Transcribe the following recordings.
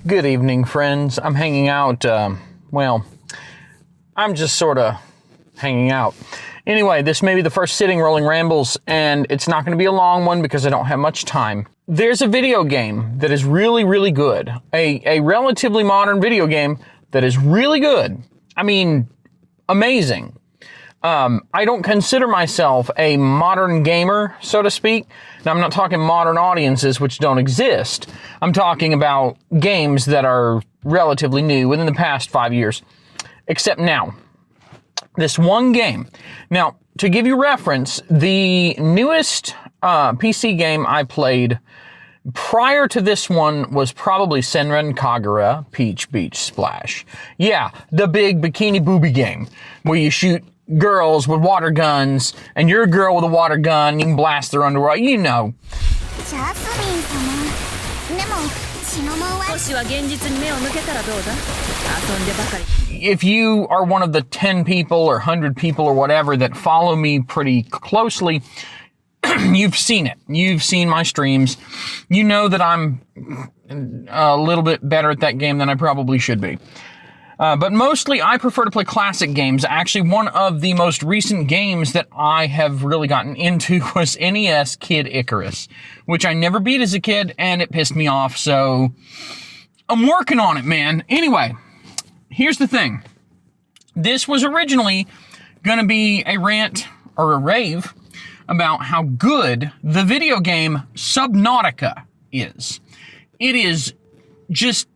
Good evening, friends. I'm hanging out, well, I'm just sort of hanging out. Anyway, this may be the first sitting Rolling Rambles, and it's not going to be a long one because I don't have much time. There's a video game that is really, really good. A relatively modern video game that is really good. I mean, amazing. I don't consider myself a modern gamer, so to speak. Now, I'm not talking modern audiences, which don't exist. I'm talking about games that are relatively new within the past 5 years. Except now, this one game. Now, to give you reference, the newest PC game I played prior to this one was probably Senran Kagura Peach Beach Splash. Yeah, the big bikini booby game where you shoot girls with water guns, and you're a girl with a water gun, and you can blast their underwear, you know. If you are one of the 10 people or 100 people or whatever that follow me pretty closely, you've seen it. You've seen my streams. You know that I'm a little bit better at that game than I probably should be. But mostly, I prefer to play classic games. Actually, one of the most recent games that I have really gotten into was NES Kid Icarus, which I never beat as a kid, and it pissed me off, so I'm working on it, man. Anyway, here's the thing. This was originally going to be a rant or a rave about how good the video game Subnautica is. It is just...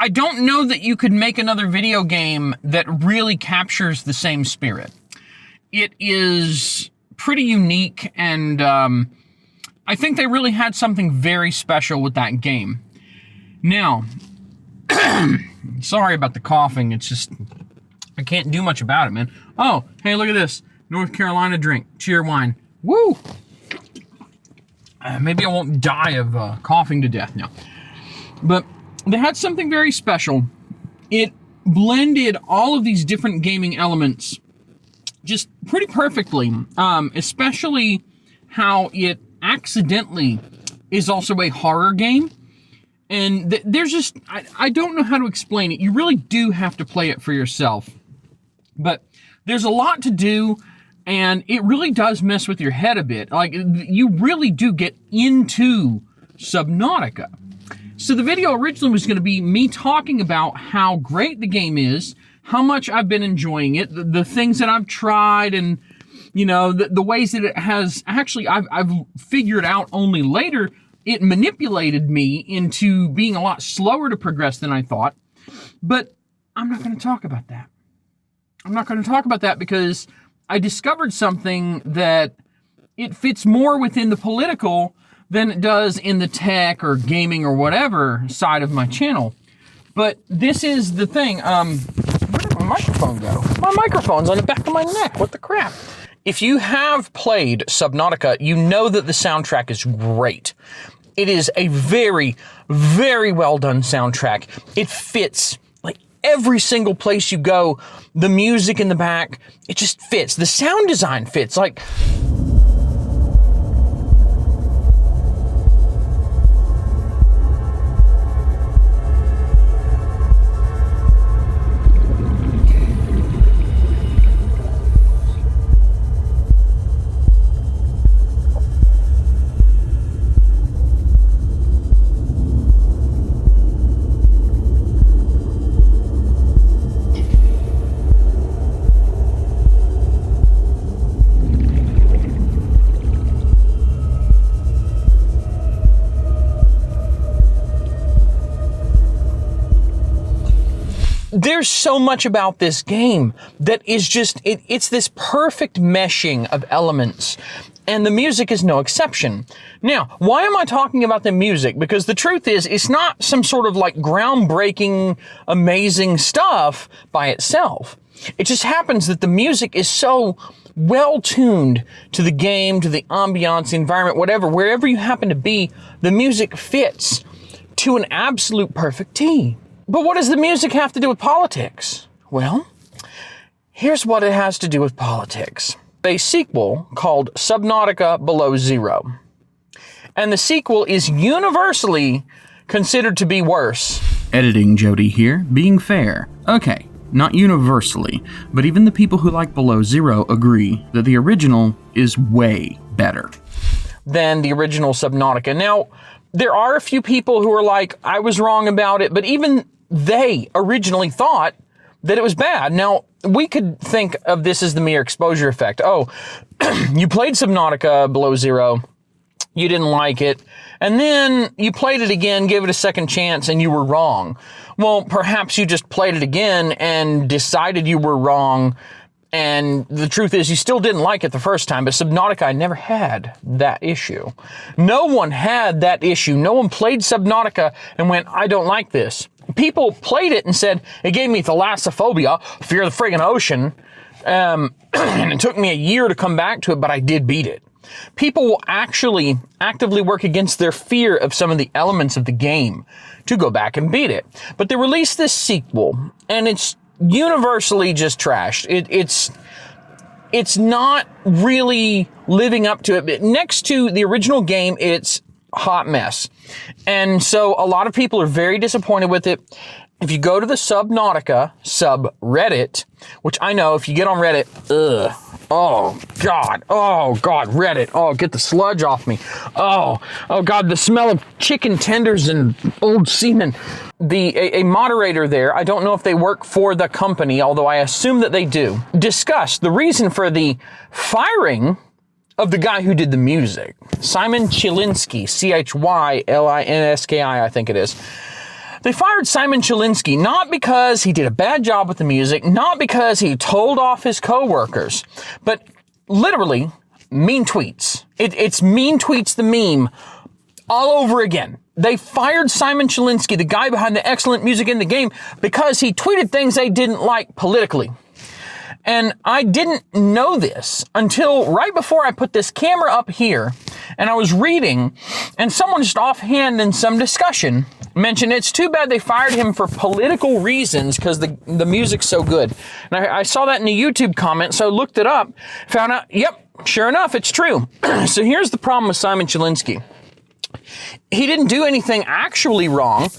I don't know that you could make another video game that really captures the same spirit. It is pretty unique, and I think they really had something very special with that game. Now, sorry about the coughing, it's just, I can't do much about it, man. Oh, hey, look at this. North Carolina drink, cheer wine. Woo! Maybe I won't die of coughing to death now. But they had something very special. It blended all of these different gaming elements just pretty perfectly, especially how it accidentally is also a horror game. And there's just, I don't know how to explain it. You really do have to play it for yourself. But there's a lot to do, and it really does mess with your head a bit. Like, you really do get into Subnautica. So the video originally was going to be me talking about how great the game is, how much I've been enjoying it, the things that I've tried, and, you know, the ways that it has, actually, I've figured out only later, it manipulated me into being a lot slower to progress than I thought. But I'm not going to talk about that. I'm not going to talk about that because I discovered something that it fits more within the political than it does in the tech or gaming or whatever side of my channel. But this is the thing. Where did my microphone go? My microphone's on the back of my neck. What the crap? If you have played Subnautica, you know that the soundtrack is great. It is a very, very well done soundtrack. It fits like every single place you go. The music in the back, it just fits. The sound design fits. Like, there's so much about this game that is just, it's this perfect meshing of elements, and the music is no exception. Now, why am I talking about the music? Because the truth is, it's not some sort of like groundbreaking, amazing stuff by itself. It just happens that the music is so well tuned to the game, to the ambiance, the environment, whatever, wherever you happen to be, the music fits to an absolute perfect T. But what does the music have to do with politics? Well, here's what it has to do with politics. A sequel called Subnautica Below Zero. And the sequel is universally considered to be worse Editing Jody here, being fair. Okay, not universally, but even the people who like Below Zero agree that the original is way better than the original Subnautica. Now, there are a few people who are like, I was wrong about it, but even they originally thought that it was bad. Now, we could think of this as the mere exposure effect. Oh, you played Subnautica Below Zero, you didn't like it, and then you played it again, gave it a second chance, and you were wrong. Well, perhaps you just played it again and decided you were wrong, and the truth is you still didn't like it the first time, but Subnautica never had that issue. No one had that issue. No one played Subnautica and went, I don't like this. People played it and said, it gave me thalassophobia, fear of the friggin' ocean, and it took me a year to come back to it, but I did beat it. People will actually actively work against their fear of some of the elements of the game to go back and beat it. But they released this sequel, and it's universally just trashed. It's not really living up to it. But next to the original game, it's hot mess. And so a lot of people are very disappointed with it. If you go to the Subnautica subreddit, which I know if you get on Reddit, oh God, Reddit, oh, get the sludge off me. Oh God, the smell of chicken tenders and old semen. A moderator there, I don't know if they work for the company, although I assume that they do, discussed the reason for the firing of the guy who did the music, Simon Chylinski, Chylinski, I think it is. They fired Simon Chylinski not because he did a bad job with the music, not because he told off his coworkers, but literally mean tweets. It's mean tweets the meme all over again. They fired Simon Chylinski, the guy behind the excellent music in the game, because he tweeted things they didn't like politically. And I didn't know this until right before I put this camera up here and I was reading, and someone just offhand in some discussion mentioned it's too bad they fired him for political reasons because the music's so good. And I saw that in a YouTube comment, so I looked it up, found out, yep, sure enough, it's true. So here's the problem with Simon Chylinski. He didn't do anything actually wrong.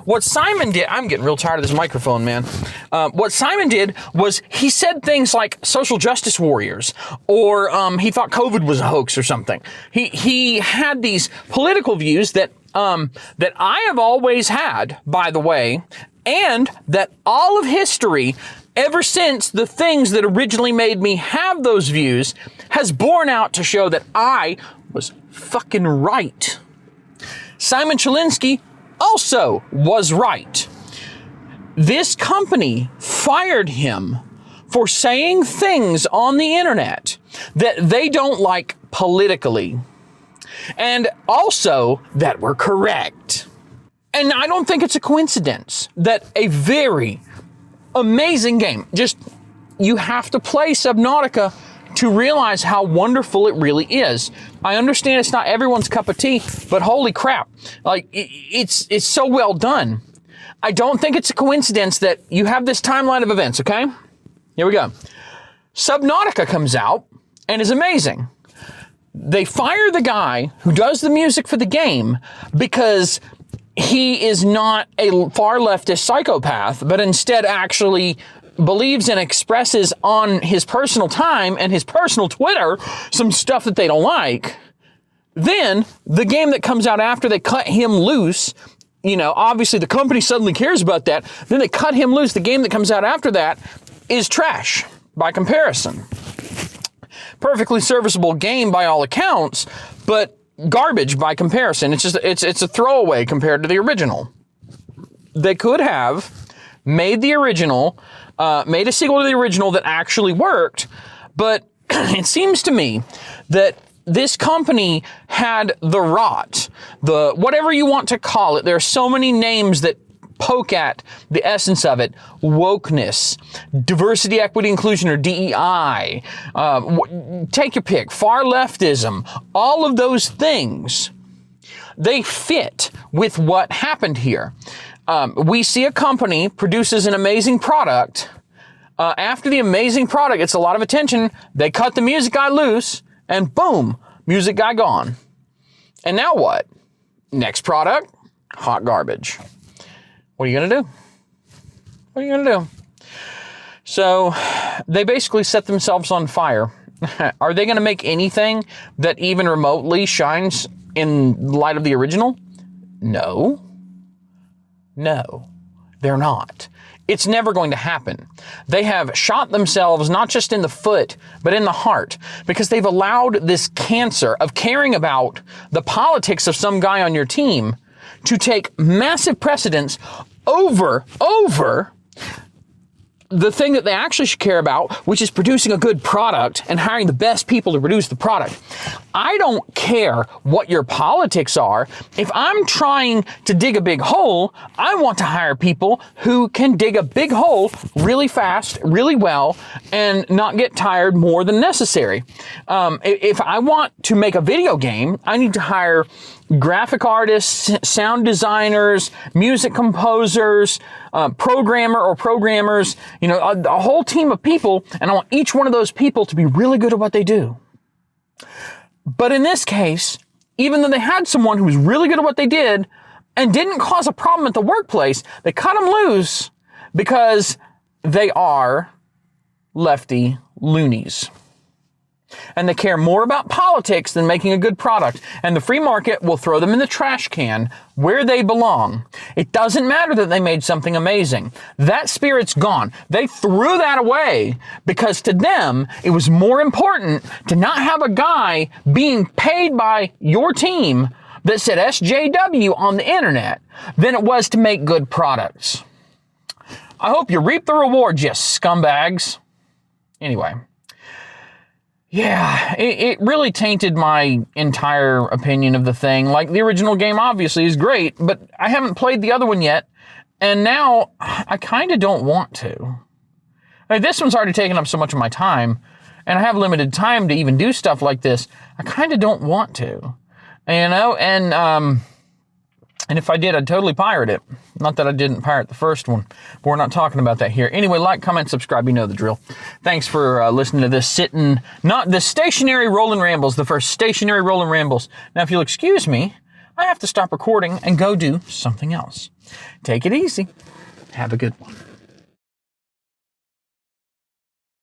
What Simon did, I'm getting real tired of this microphone, man. What Simon did was he said things like social justice warriors, or he thought COVID was a hoax or something. He had these political views that I have always had, by the way, and that all of history, ever since the things that originally made me have those views, has borne out to show that I was fucking right. Simon Chylinski also was right. This company fired him for saying things on the internet that they don't like politically, and also that were correct. And I don't think it's a coincidence that a very amazing game, just you have to play Subnautica to realize how wonderful it really is. I understand it's not everyone's cup of tea, but holy crap, like it's so well done. I don't think it's a coincidence that you have this timeline of events, okay? Here we go. Subnautica comes out and is amazing. They fire the guy who does the music for the game because he is not a far leftist psychopath, but instead actually believes and expresses on his personal time and his personal Twitter some stuff that they don't like. Then the game that comes out after they cut him loose, you know, obviously the company suddenly cares about that. Then they cut him loose. The game that comes out after that is trash by comparison. Perfectly serviceable game by all accounts, but garbage by comparison. It's just, it's a throwaway compared to the original. They could have made the original, made a sequel to the original that actually worked, but it seems to me that this company had the rot, the whatever you want to call it. There are so many names that poke at the essence of it: wokeness, diversity, equity, inclusion, or DEI. Take your pick. Far leftism. All of those things, they fit with what happened here. We see a company produces an amazing product. After the amazing product gets a lot of attention, they cut the music guy loose, and boom, music guy gone. And now what? Next product, hot garbage. what are you going to do? What are you going to do? So they basically set themselves on fire. Are they going to make anything that even remotely shines in light of the original? No. No, they're not. It's never going to happen. They have shot themselves not just in the foot, but in the heart, because they've allowed this cancer of caring about the politics of some guy on your team to take massive precedence over the thing that they actually should care about, which is producing a good product and hiring the best people to produce the product. I don't care what your politics are. If I'm trying to dig a big hole, I want to hire people who can dig a big hole really fast, really well, and not get tired more than necessary. If I want to make a video game, I need to hire graphic artists, sound designers, music composers, programmers, a whole team of people, and I want each one of those people to be really good at what they do. But in this case, even though they had someone who was really good at what they did and didn't cause a problem at the workplace, they cut them loose because they are lefty loonies. And they care more about politics than making a good product. And the free market will throw them in the trash can where they belong. It doesn't matter that they made something amazing. That spirit's gone. They threw that away because to them, it was more important to not have a guy being paid by your team that said SJW on the internet than it was to make good products. I hope you reap the rewards, you scumbags. Anyway. Yeah, it really tainted my entire opinion of the thing. Like, the original game obviously is great, but I haven't played the other one yet, and now I kind of don't want to. This one's already taken up so much of my time, and I have limited time to even do stuff like this. I kind of don't want to, and if I did, I'd totally pirate it. Not that I didn't pirate the first one, but we're not talking about that here. Anyway, like, comment, subscribe, you know the drill. Thanks for listening to this not the stationary Rolling Rambles, the first stationary Rolling Rambles. Now, if you'll excuse me, I have to stop recording and go do something else. Take it easy. Have a good one.